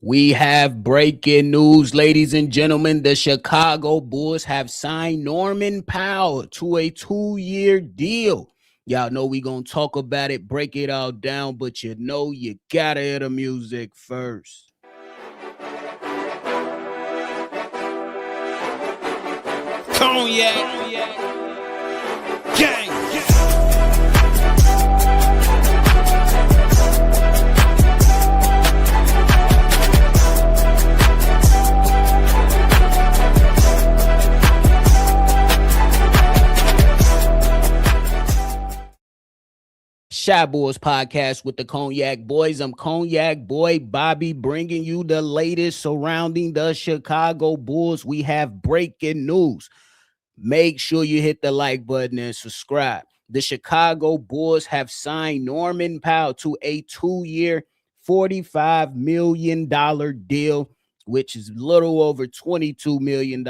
We have breaking news, ladies and gentlemen. The Chicago Bulls have signed Norman Powell to a 2-year deal. Y'all know we gonna talk about it, break it all down, but you know you gotta hear the music first. Cognac, gang. Shy Boys podcast with the Cognac Boys. I'm Cognac Boy Bobby, bringing you the latest surrounding the Chicago Bulls. We have breaking news. Make sure you hit the like button and subscribe. The Chicago Bulls have signed Norman Powell to a 2-year, $45 million deal, which is a little over $22 million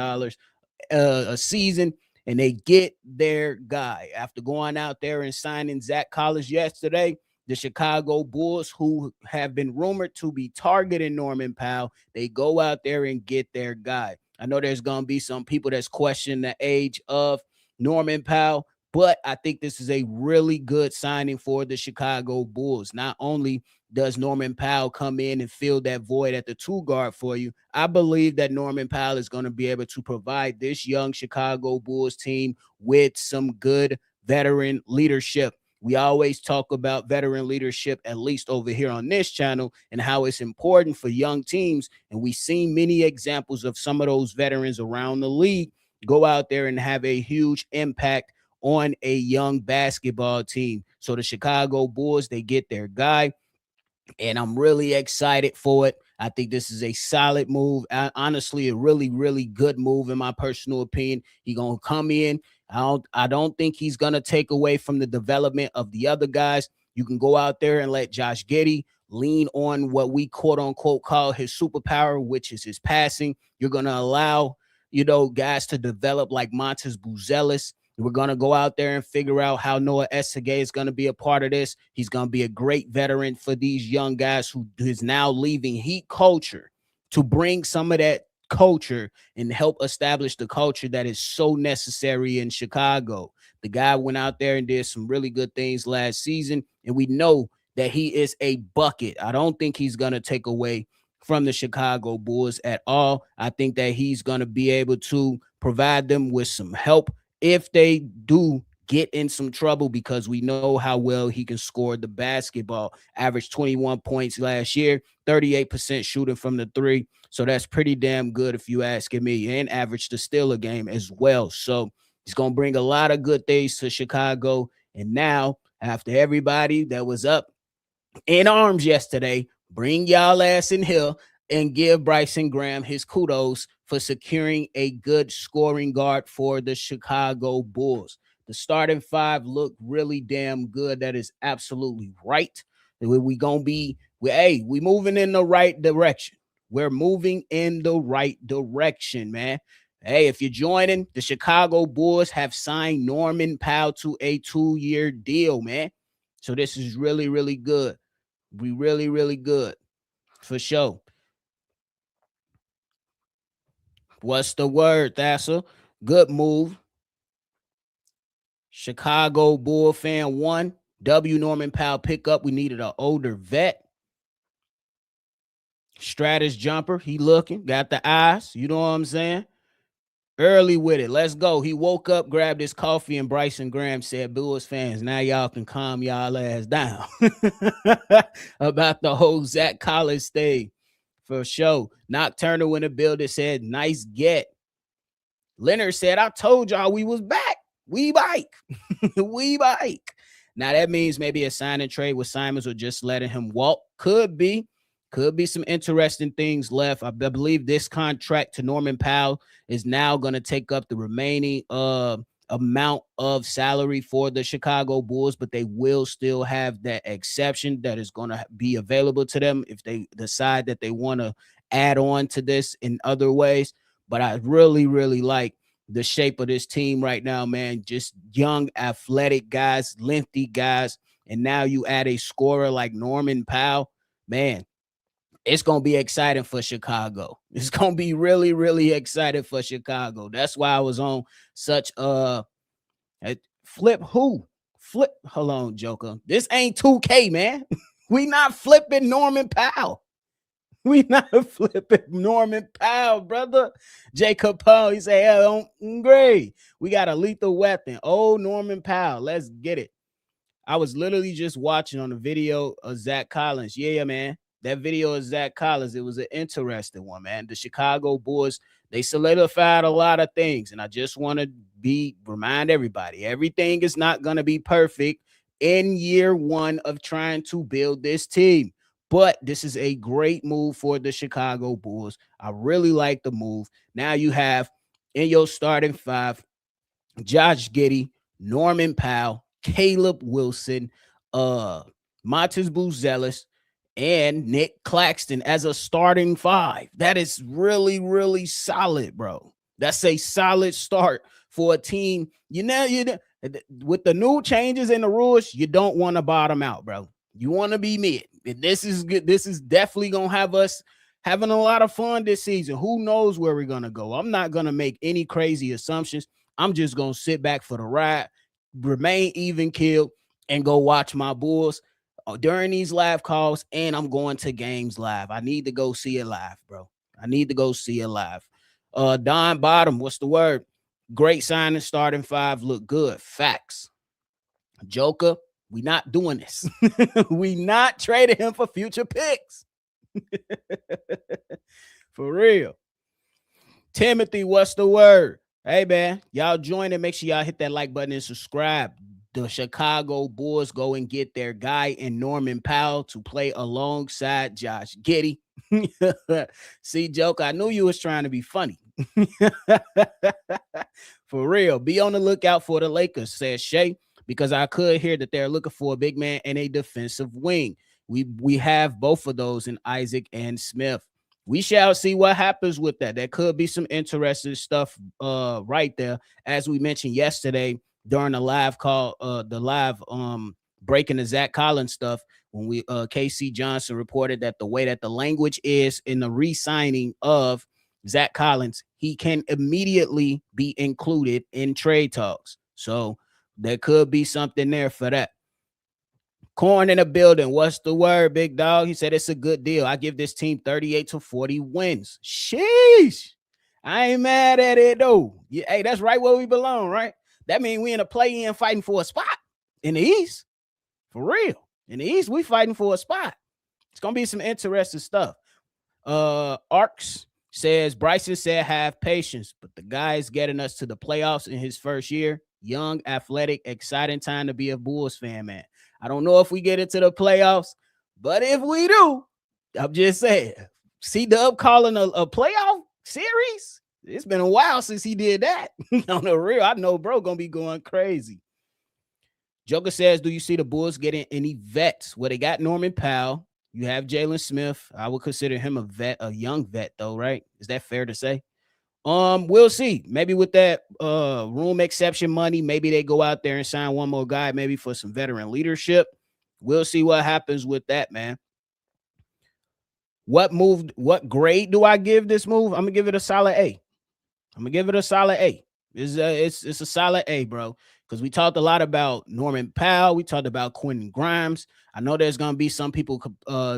a season, and they get their guy. After going out there and signing Zach Collins yesterday, the Chicago Bulls, who have been rumored to be targeting Norman Powell, they go out there and get their guy. I know there's going to be some people that's questioning the age of Norman Powell, but I think this is a really good signing for the Chicago Bulls. Not only does Norman Powell come in and fill that void at the 2 guard for you, I believe that Norman Powell is going to be able to provide this young Chicago Bulls team with some good veteran leadership. We always talk about veteran leadership, at least over here on this channel, and how it's important for young teams. And we've seen many examples of some of those veterans around the league go out there and have a huge impact on a young basketball team. So the Chicago Bulls, they get their guy, and I'm really excited for it. I think this is a solid move. Honestly, a really, really good move in my personal opinion. He's gonna come in. I don't think he's gonna take away from the development of the other guys. You can go out there and let Josh Giddey lean on what we quote unquote call his superpower, which is his passing. You're gonna allow guys to develop like Montes Buzelis. We're going to go out there and figure out how Noah Essegay is going to be a part of this. He's going to be a great veteran for these young guys who is now leaving Heat culture to bring some of that culture and help establish the culture that is so necessary in Chicago. The guy went out there and did some really good things last season, and we know that he is a bucket. I don't think he's going to take away from the Chicago Bulls at all. I think that he's going to be able to provide them with some help if they do get in some trouble, because we know how well he can score the basketball. Averaged 21 points last year, 38% shooting from the 3. So that's pretty damn good if you asking me, and averaged a steal a game as well. So he's going to bring a lot of good things to Chicago. And now, after everybody that was up in arms yesterday, bring y'all ass in here and give Bryson Graham his kudos for securing a good scoring guard for the Chicago Bulls. The starting 5 look really damn good. That is absolutely right. We gonna be, we moving in the right direction. We're moving in the right direction, man. Hey, if you're joining, the Chicago Bulls have signed Norman Powell to a 2-year deal, man. So this is really, really good. We really, really good for sure. What's the word, Thassa? Good move. Chicago Bull fan 1. W. Norman Powell pickup. We needed an older vet. Stratus jumper. He looking. Got the eyes. You know what I'm saying? Early with it. Let's go. He woke up, grabbed his coffee, and Bryson Graham said, Bulls fans, now y'all can calm y'all ass down about the whole Zach Collins thing. For sure. Nocturnal in the building said, nice get. Leonard said, I told y'all we was back. We bike. We bike. Now that means maybe a sign and trade with Simons or just letting him walk. Could be some interesting things left. I believe this contract to Norman Powell is now going to take up the remaining amount of salary for the Chicago Bulls, but they will still have that exception that is going to be available to them if they decide that they want to add on to this in other ways. But I really, really like the shape of this team right now, man. Just young, athletic guys, lengthy guys. And now you add a scorer like Norman Powell, man. it's going to be exciting for Chicago. It's going to be really, really exciting for Chicago. That's why I was on such flip who? Flip. Hold on, Joker. This ain't 2K, man. We not flipping Norman Powell. We not flipping Norman Powell, brother. Jacob Powell, he say, "Hell, great. We got a lethal weapon. Oh, Norman Powell. Let's get it." I was literally just watching on the video of Zach Collins. Yeah, man. That video of Zach Collins, it was an interesting one, man. The Chicago Bulls, they solidified a lot of things. And I just want to remind everybody, everything is not going to be perfect in year one of trying to build this team. But this is a great move for the Chicago Bulls. I really like the move. Now you have in your starting five, Josh Giddey, Norman Powell, Caleb Wilson, Montes Buzelis, and Nick Claxton as a starting five. That is really, really solid, bro. That's a solid start for a team. With the new changes in the rules, you don't want to bottom out, bro. You want to be mid. This is good. This is definitely gonna have us having a lot of fun this season. Who knows where we're gonna go? I'm not gonna make any crazy assumptions. I'm just gonna sit back for the ride, remain even keeled, and go watch my Bulls during these live calls. And I'm going to games live. I need to go see it live, bro. I need to go see it live. Don Bottom, what's the word? Great signing, starting five, look good. Facts. Joker, we not doing this. We not trading him for future picks. For real. Timothy, what's the word? Hey, man, y'all join and make sure y'all hit that like button and subscribe. The Chicago Bulls go and get their guy in Norman Powell to play alongside Josh Giddey. See, Joke, I knew you was trying to be funny. For real. Be on the lookout for the Lakers, says Shay, because I could hear that they're looking for a big man and a defensive wing. We have both of those in Isaac and Smith. We shall see what happens with that. There could be some interesting stuff right there. As we mentioned yesterday during the live call, breaking the Zach Collins stuff, when we KC Johnson reported that the way that the language is in the re-signing of Zach Collins, he can immediately be included in trade talks. So there could be something there for that. Corn in the building. What's the word, big dog? He said it's a good deal. I give this team 38 to 40 wins. Sheesh. I ain't mad at it, though. Yeah, hey, that's right where we belong, right? That means we in a play-in fighting for a spot in the East. For real. In the East, we fighting for a spot. It's going to be some interesting stuff. Arcs says, Bryson said have patience, but the guy is getting us to the playoffs in his first year. Young, athletic, exciting time to be a Bulls fan, man. I don't know if we get into the playoffs, but if we do, I'm just saying, C-Dub calling a playoff series? It's been a while since he did that. On the real, I know bro gonna be going crazy. Joker says, do you see the Bulls getting any vets? Well, they got Norman Powell. You have Jalen Smith. I would consider him a vet, a young vet, though, right? Is that fair to say? We'll see. Maybe with that room exception money, maybe they go out there and sign one more guy, maybe for some veteran leadership. We'll see what happens with that, man. What grade do I give this move? I'm gonna give it a solid A. It's a solid A, bro. Because we talked a lot about Norman Powell. We talked about Quentin Grimes. I know there's gonna be some people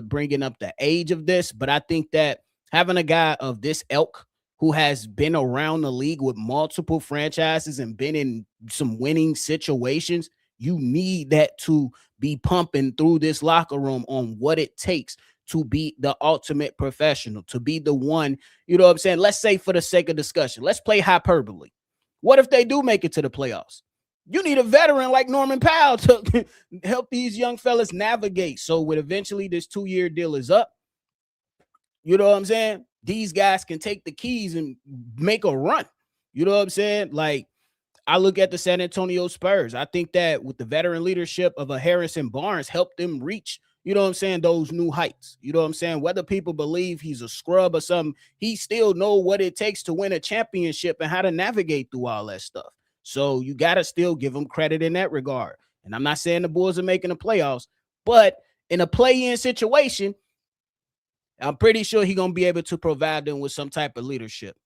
bringing up the age of this, but I think that having a guy of this ilk who has been around the league with multiple franchises and been in some winning situations, you need that to be pumping through this locker room on what it takes to be the ultimate professional, to be the one, you know what I'm saying? Let's say for the sake of discussion, let's play hyperbole. What if they do make it to the playoffs? You need a veteran like Norman Powell to help these young fellas navigate. So when eventually this 2-year deal is up, you know what I'm saying? These guys can take the keys and make a run. You know what I'm saying? Like, I look at the San Antonio Spurs. I think that with the veteran leadership of a Harrison Barnes helped them reach, you know what I'm saying, those new heights. You know what I'm saying? Whether people believe he's a scrub or something, he still know what it takes to win a championship and how to navigate through all that stuff. So you got to still give him credit in that regard. And I'm not saying the Bulls are making the playoffs, but in a play-in situation, I'm pretty sure he's going to be able to provide them with some type of leadership.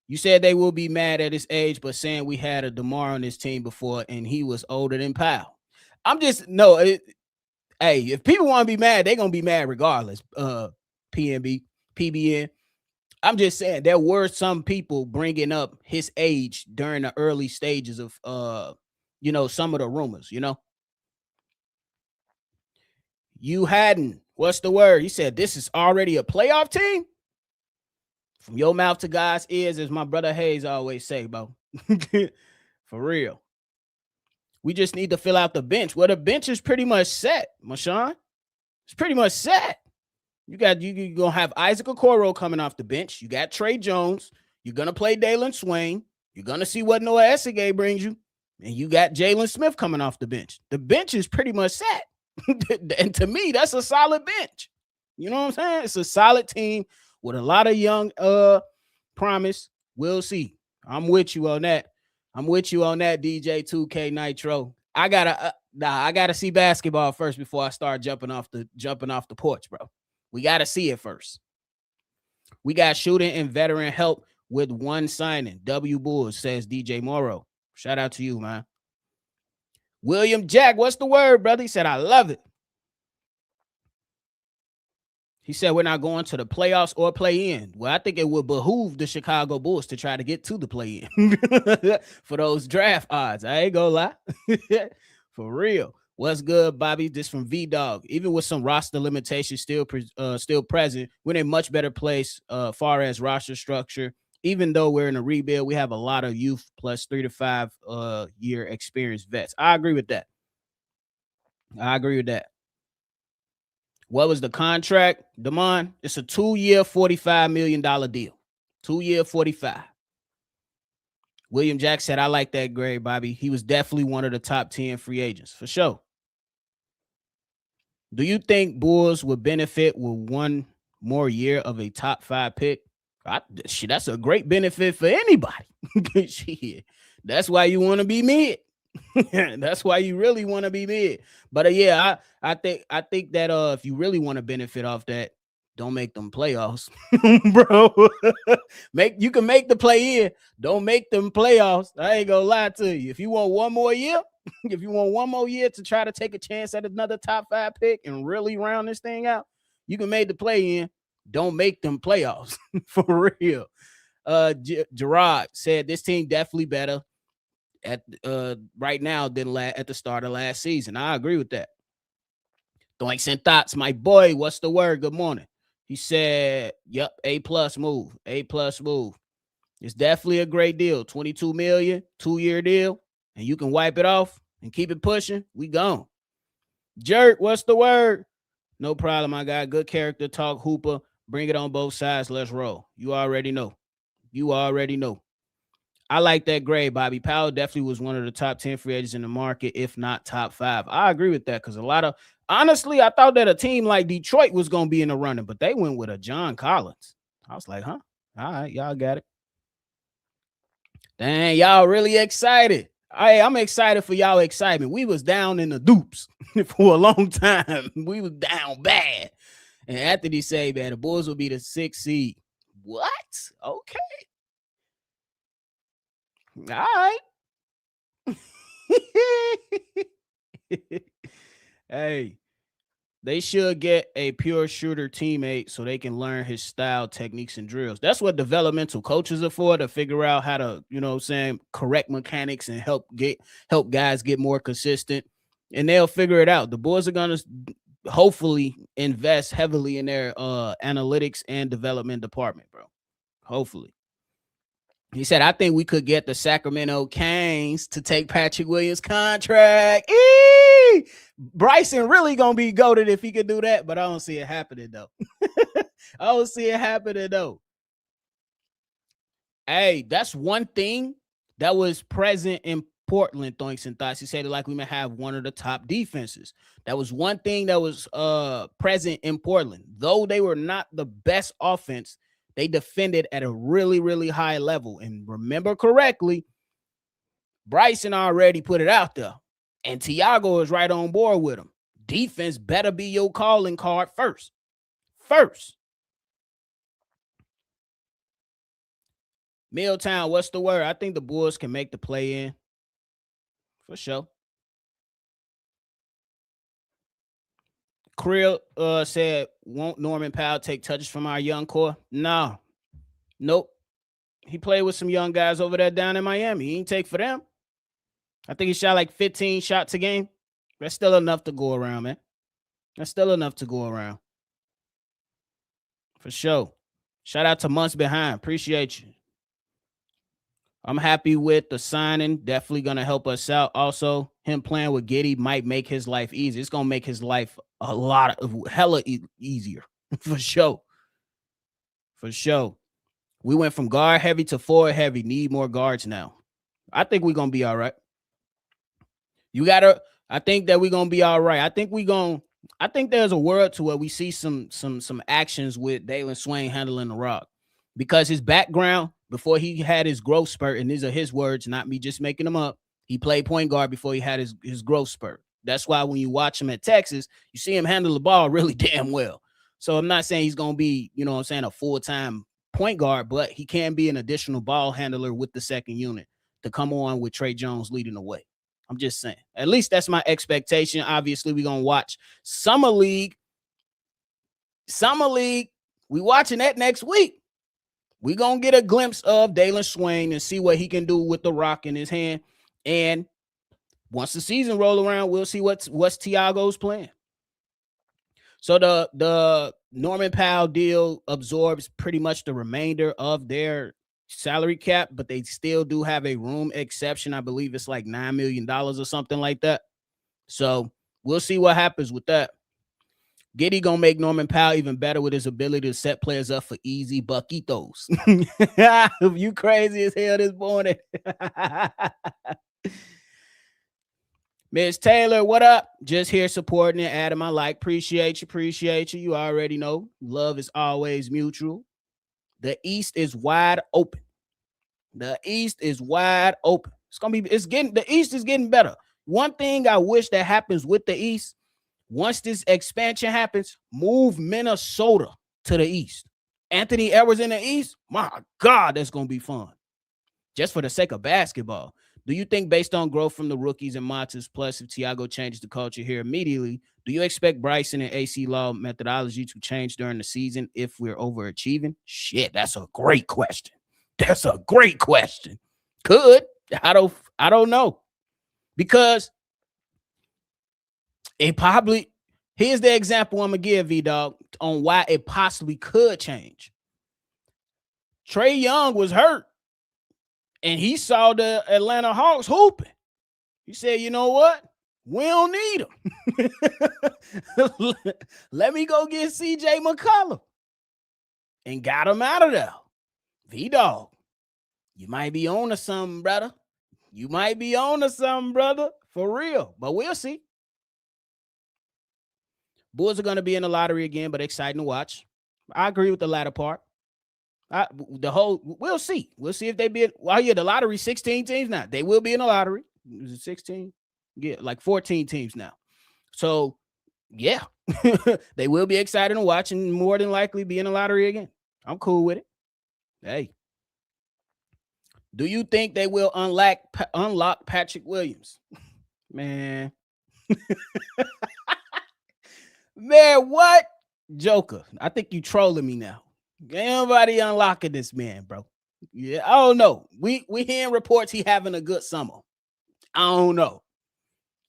You said they will be mad at his age, but saying we had a DeMar on this team before and he was older than Powell. I'm just, no, hey, if people want to be mad, they're going to be mad regardless. PNB, PBN. I'm just saying there were some people bringing up his age during the early stages of, some of the rumors, You hadn't. What's the word? He said, this is already a playoff team? From your mouth to God's ears, as my brother Hayes always say, bro. For real. We just need to fill out the bench. Well, the bench is pretty much set, Mashawn. It's pretty much set. You're gonna have Isaac Okoro coming off the bench. You got Trey Jones. You're gonna play Dalen Swain. You're gonna see what Noah Essige brings you, and you got Jalen Smith coming off the bench. The bench is pretty much set, and to me, that's a solid bench. You know what I'm saying? It's a solid team with a lot of young promise. We'll see. I'm with you on that. DJ 2K Nitro. I gotta see basketball first before I start jumping off the porch, bro. We got to see it first. We got shooting and veteran help with one signing. W Bulls, says DJ Morrow. Shout out to you, man. William Jack, what's the word, brother? He said, I love it. He said, we're not going to the playoffs or play in. Well, I think it would behoove the Chicago Bulls to try to get to the play in for those draft odds. I ain't gonna lie. For real. What's good, Bobby? This from V-Dog. Even with some roster limitations still present, we're in a much better place far as roster structure. Even though we're in a rebuild, we have a lot of youth plus 3 to 5 year experienced vets. I agree with that. What was the contract, Damon? It's a 2-year, $45 million deal. 2-year, 45. William Jack said, I like that grade, Bobby. He was definitely one of the top 10 free agents, for sure. Do you think Bulls would benefit with one more year of a top 5 pick? That's a great benefit for anybody. That's why you want to be mid. That's why you really want to be mid. But I think that if you really want to benefit off that, don't make them playoffs, bro. You can make the play in. Don't make them playoffs. I ain't gonna lie to you. If you want one more year, to try to take a chance at another top 5 pick and really round this thing out, you can make the play in. Don't make them playoffs for real. Gerard said this team definitely better at right now than at the start of last season. I agree with that. Doinks and thoughts, my boy. What's the word? Good morning. He said, yep, A+ move. It's definitely a great deal. $22 million, 2-year deal, and you can wipe it off and keep it pushing. We gone. Jerk, what's the word? No problem, I got good character, talk hooper, bring it on both sides, let's roll. You already know. I like that grade, Bobby. Powell definitely was one of the top 10 free agents in the market, if not top 5. I agree with that because honestly, I thought that a team like Detroit was going to be in the running, but they went with a John Collins. I was like, huh? All right, y'all got it. Dang, y'all really excited. I'm excited for y'all excitement. We was down in the dupes for a long time. We was down bad. And Anthony said, man, the Bulls will be the 6th seed. What? Okay. All right. Hey, they should get a pure shooter teammate so they can learn his style, techniques, and drills. That's what developmental coaches are for, to figure out how to, correct mechanics and help guys get more consistent. And they'll figure it out. The Bulls are going to hopefully invest heavily in their analytics and development department, bro. Hopefully. He said, I think we could get the Sacramento Kings to take Patrick Williams' contract. Bryson really going to be goated if he could do that, but I don't see it happening, though. Hey, that's one thing that was present in Portland, Thoinks and Thoughts. He said it like we may have one of the top defenses. That was one thing that was present in Portland. Though they were not the best offense, they defended at a really, really high level. And remember correctly, Bryson already put it out there. And Tiago is right on board with him. Defense better be your calling card first. first. Milltown, what's the word? I think the Bulls can make the play in. For sure. Krill said, won't Norman Powell take touches from our young core? No. Nope. He played with some young guys over there down in Miami. He ain't take for them. I think he shot like 15 shots a game. That's still enough to go around, man. That's still enough to go around. For sure. Shout out to Months Behind. Appreciate you. I'm happy with the signing. Definitely going to help us out. Also, him playing with Giddey might make his life easier. It's going to make his life a lot of hella easier. For sure. For sure. We went from guard heavy to forward heavy. Need more guards now. I think we're going to be all right. I think that we're going to be all right. I think there's a world to where we see some actions with Dalen Swain handling the rock, because his background before he had his growth spurt, and these are his words, not me just making them up. He played point guard before he had his growth spurt. That's why when you watch him at Texas, you see him handle the ball really damn well. So I'm not saying he's going to be, you know what I'm saying, a full-time point guard, but he can be an additional ball handler with the second unit to come on with Trey Jones leading the way. I'm just saying. At least that's my expectation. Obviously, we're going to watch Summer League. We watching that next week. We're going to get a glimpse of Dalen Swain and see what he can do with the rock in his hand. And once the season roll around, we'll see what's Tiago's plan. So the Norman Powell deal absorbs pretty much the remainder of their salary cap, but they still do have a room exception. I believe it's like $9 million or something like that. So we'll see what happens with that. Giddey gonna make Norman Powell even better with his ability to set players up for easy buckitos. You crazy as hell this morning. Miss Taylor, what up? Just here supporting and adding my like. Appreciate you. You already know love is always mutual. The East is wide open. The East is wide open. The East is getting better. One thing I wish that happens with the East, once this expansion happens, move Minnesota to the East. Anthony Edwards in the East, my God, that's going to be fun. Just for the sake of basketball. Do you think based on growth from the rookies and Montes, plus if Tiago changes the culture here immediately, do you expect Bryson and AC Law methodology to change during the season if we're overachieving? Shit, that's a great question. Could. I don't know. Because it probably, here's the example I'm going to give, V-Dog, on why it possibly could change. Trae Young was hurt, and he saw the Atlanta Hawks hooping. He said, you know what? We don't need him. Let me go get CJ McCollum. And got him out of there. V-Dog, you might be on to something, brother. For real. But we'll see. Bulls are going to be in the lottery again, but exciting to watch. I agree with the latter part. We'll see. We'll see if they be. The lottery, 16 teams now. They will be in the lottery. Is it 16? Yeah, like 14 teams now. So, yeah, they will be excited to watch and more than likely be in the lottery again. I'm cool with it. Hey, do you think they will unlock Patrick Williams? Man. Man, what? Joker, I think you trolling me now. Ain't nobody unlocking this man, bro. Yeah, I don't know. We hearing reports he having a good summer. I don't know.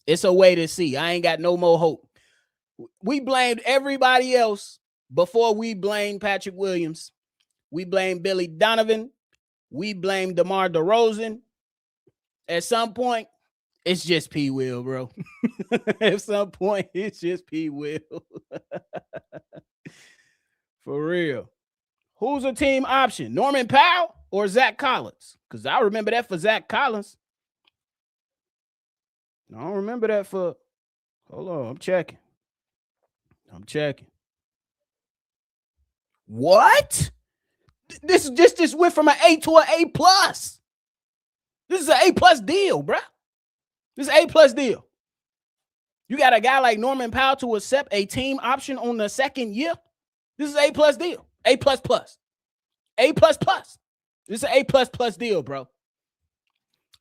It's a way to see. I ain't got no more hope. We blamed everybody else before we blamed Patrick Williams. We blamed Billy Donovan. We blamed DeMar DeRozan. At some point, it's just P. Will, bro. At some point, it's just P. Will. For real. Who's a team option? Norman Powell or Zach Collins? Because I remember that for Zach Collins. I don't remember that for... Hold on, I'm checking. What? This went from an A to an A+. This is an A+ deal, bruh. This is an A+ deal. You got a guy like Norman Powell to accept a team option on the second year? This is A plus deal. A plus plus. A plus plus. This is an A plus plus deal, bro.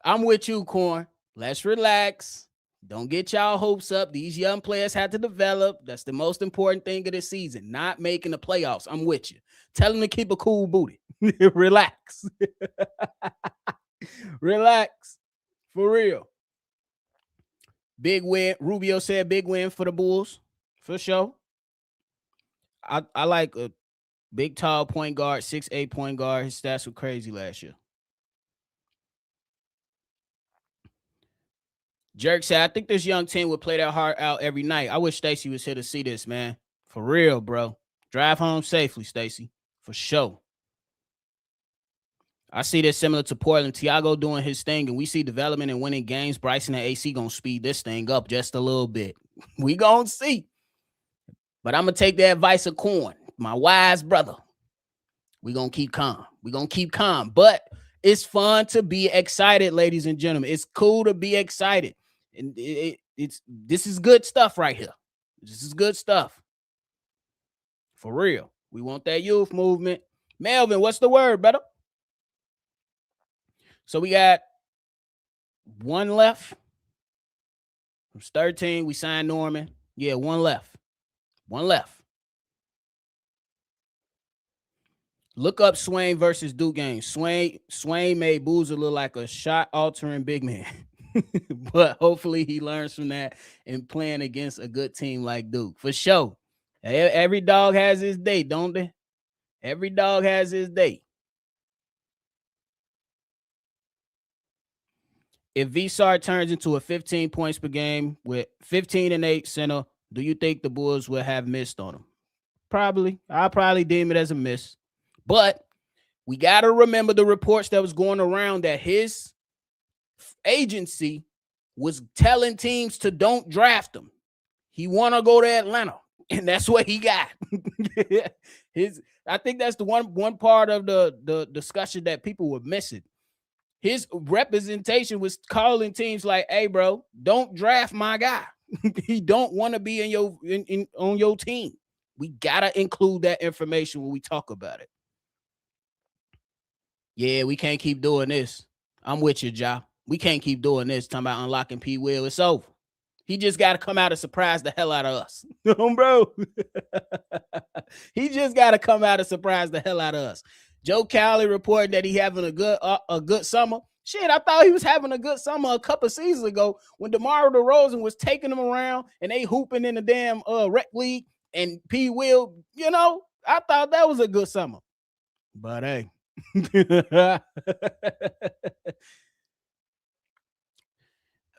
I'm with you, Corn. Let's relax. Don't get y'all hopes up. These young players had to develop. That's the most important thing of the season, not making the playoffs. I'm with you. Tell them to keep a cool booty. Relax. Relax. For real. Big win. Rubio said big win for the Bulls. For sure. I like a big, tall point guard, 6'8" point guard. His stats were crazy last year. Jerk said, I think this young team would play their heart out every night. I wish Stacey was here to see this, man. For real, bro. Drive home safely, Stacey. For sure. I see this similar to Portland. Tiago doing his thing, and we see development and winning games. Bryson and AC going to speed this thing up just a little bit. We going to see. But I'm going to take the advice of Corn, my wise brother. We going to keep calm. We going to keep calm. But it's fun to be excited, ladies and gentlemen. It's cool to be excited. And this is good stuff right here. This is good stuff. For real. We want that youth movement. Melvin, what's the word, brother? So we got one left. From 13, we signed Norman. Yeah, one left. One left. Look up Swain versus Duke game. Swain made Boozer look like a shot-altering big man. But hopefully he learns from that and playing against a good team like Duke. For sure. Every dog has his day, don't they? Every dog has his day. If Vsar turns into a 15 points per game with 15 and 8 center, do you think the Bulls will have missed on him? Probably. I'll probably deem it as a miss. But we got to remember the reports that was going around that his agency was telling teams to don't draft him. He want to go to Atlanta, and that's what he got. I think that's the one part of the discussion that people were missing. His representation was calling teams like, hey, bro, don't draft my guy. He don't want to be on your team. We got to include that information when we talk about it. Yeah, we can't keep doing this. I'm with you, Ja. We can't keep doing this. Talking about unlocking P. Will. It's over. He just got to come out and surprise the hell out of us. Bro. He just got to come out and surprise the hell out of us. Joe Cowley reported that he having a good summer. Shit, I thought he was having a good summer a couple seasons ago when DeMar DeRozan was taking him around and they hooping in the damn rec league and P. Will, I thought that was a good summer. But hey.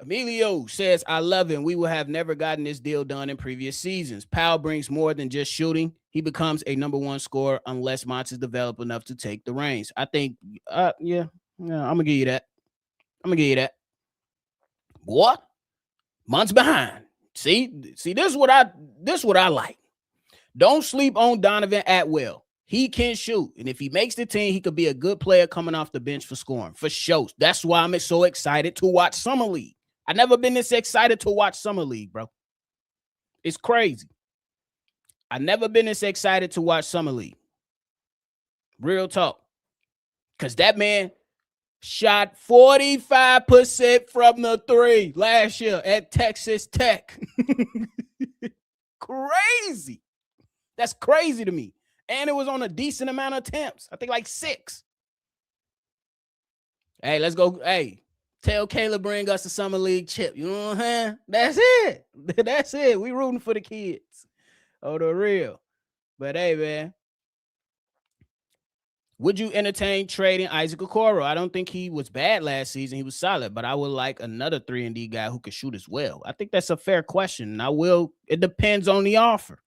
Emilio says, I love him. We would have never gotten this deal done in previous seasons. Powell brings more than just shooting. He becomes a number one scorer unless Monts is developed enough to take the reins. I think, yeah, I'm going to give you that. Boy, Monts behind. See, this is what I like. Don't sleep on Donovan Atwell. He can shoot. And if he makes the team, he could be a good player coming off the bench for scoring. For sure. That's why I'm so excited to watch Summer League. I've never been this excited to watch Summer League, bro. It's crazy. I've never been this excited to watch Summer League. Real talk. Because that man shot 45% from the three last year at Texas Tech. Crazy. That's crazy to me. And it was on a decent amount of attempts. I think like 6. Hey, let's go. Hey, tell Caleb bring us a Summer League chip. You know what I'm saying? That's it. That's it. We rooting for the kids. Oh, the real. But hey, man. Would you entertain trading Isaac Okoro? I don't think he was bad last season. He was solid, but I would like another 3-and-D guy who could shoot as well. I think that's a fair question. It depends on the offer.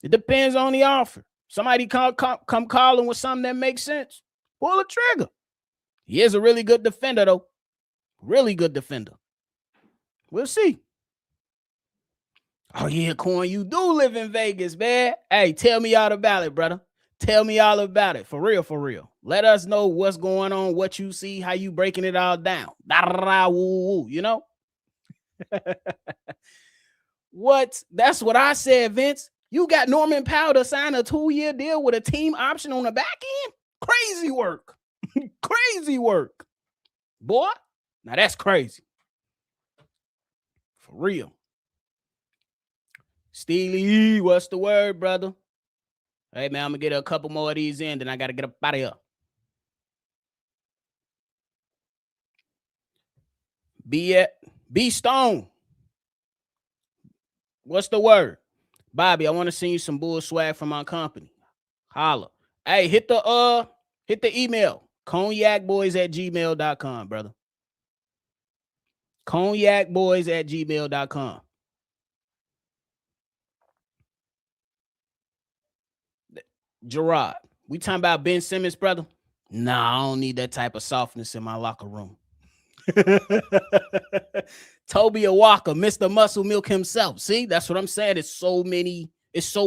It depends on the offer. Somebody come calling with something that makes sense. Pull the trigger. He is a really good defender, though. Really good defender. We'll see. Oh, yeah, Corn, you do live in Vegas, man. Hey, tell me all about it, brother. Tell me all about it. For real, for real. Let us know what's going on, what you see, how you breaking it all down. You know? What? That's what I said, Vince. You got Norman Powell to sign a 2-year deal with a team option on the back end? Crazy work. Crazy work. Boy, now that's crazy. For real. Steely, what's the word, brother? Hey, man, I'm going to get a couple more of these in, then I got to get up out of here. B Stone. What's the word? Bobby, I want to send you some bull swag from my company. Holla. Hey, hit the email. cognacboys@gmail.com, brother. cognacboys@gmail.com. Gerard, we talking about Ben Simmons, brother? Nah, I don't need that type of softness in my locker room. Toby Walker, Mr. Muscle Milk himself. See, that's what I'm saying. It's so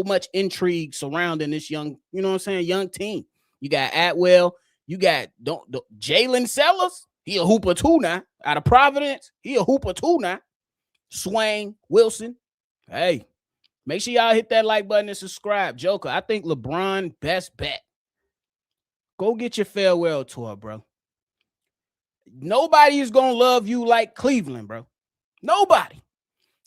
much intrigue surrounding this young, you know what I'm saying, young team. You got Atwell, you got Jalen Sellers. He a hooper too now. Out of Providence, he a hooper too now. Swain Wilson. Hey, make sure y'all hit that like button and subscribe. Joker, I think LeBron best bet. Go get your farewell tour, bro. Nobody is going to love you like Cleveland, bro. Nobody.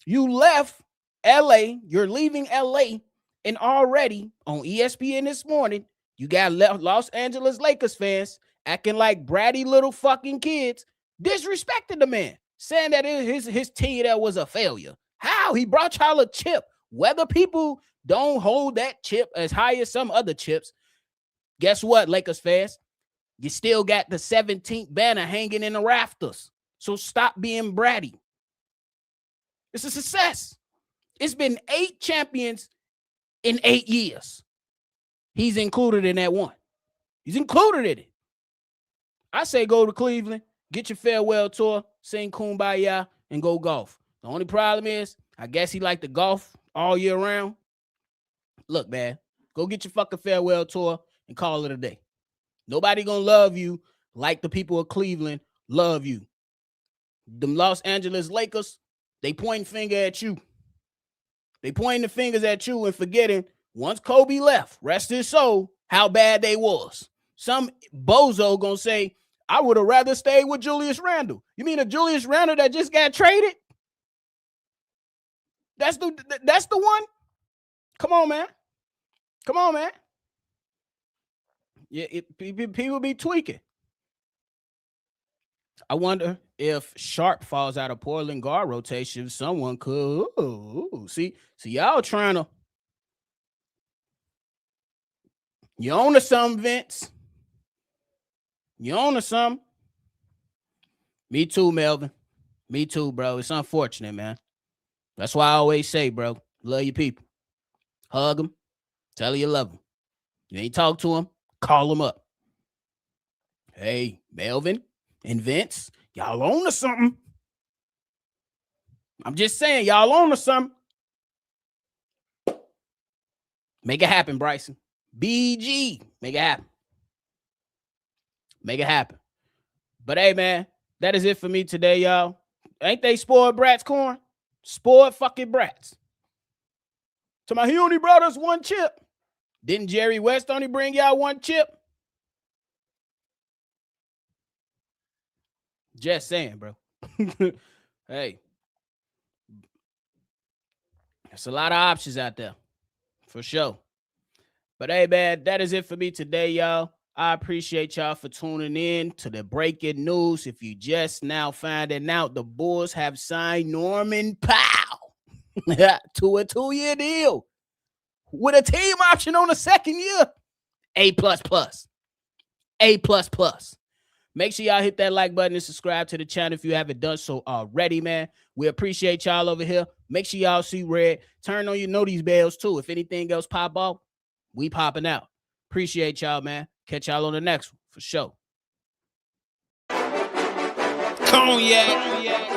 You left LA. You're leaving LA. And already on ESPN this morning, you got Los Angeles Lakers fans acting like bratty little fucking kids, disrespecting the man, saying that his team that was a failure. How? He brought y'all a chip. Whether people don't hold that chip as high as some other chips, guess what, Lakers fans? You still got the 17th banner hanging in the rafters. So stop being bratty. It's a success. It's been 8 champions in 8 years. He's included in that one. He's included in it. I say go to Cleveland, get your farewell tour, sing Kumbaya, and go golf. The only problem is, I guess he liked to golf all year round. Look, man, go get your fucking farewell tour and call it a day. Nobody gonna love you like the people of Cleveland love you. Them Los Angeles Lakers, they pointing finger at you. They pointing the fingers at you and forgetting once Kobe left, rest his soul, how bad they was. Some bozo gonna say, I would have rather stayed with Julius Randle. You mean a Julius Randle that just got traded? That's the one? Come on, man. Come on, man. Yeah, people be tweaking. I wonder if Sharp falls out of Portland guard rotation. Someone could. See, y'all trying to. You own to some, Vince. You own to some. Me too, Melvin. Me too, bro. It's unfortunate, man. That's why I always say, bro, love your people. Hug them. Tell them you love them. You ain't talk to them. Call them up. Hey, Melvin and Vince, y'all own to something. I'm just saying, y'all own to something. Make it happen, Bryson. BG. Make it happen. Make it happen. But hey, man, that is it for me today, y'all. Ain't they spoiled brats, Corn? Spoiled fucking brats. He only brought us 1 chip. Didn't Jerry West only bring y'all 1 chip? Just saying, bro. Hey. There's a lot of options out there. For sure. But hey, man, that is it for me today, y'all. I appreciate y'all for tuning in to the breaking news. If you just now finding out, the Bulls have signed Norman Powell to a 2-year deal with a team option on the 2nd year. A++. A++. Make sure y'all hit that like button and subscribe to the channel if you haven't done so already, man. We appreciate y'all over here. Make sure y'all see red. Turn on your notice bells, too. If anything else pop off, we popping out. Appreciate y'all, man. Catch y'all on the next one, for sure. Cognac.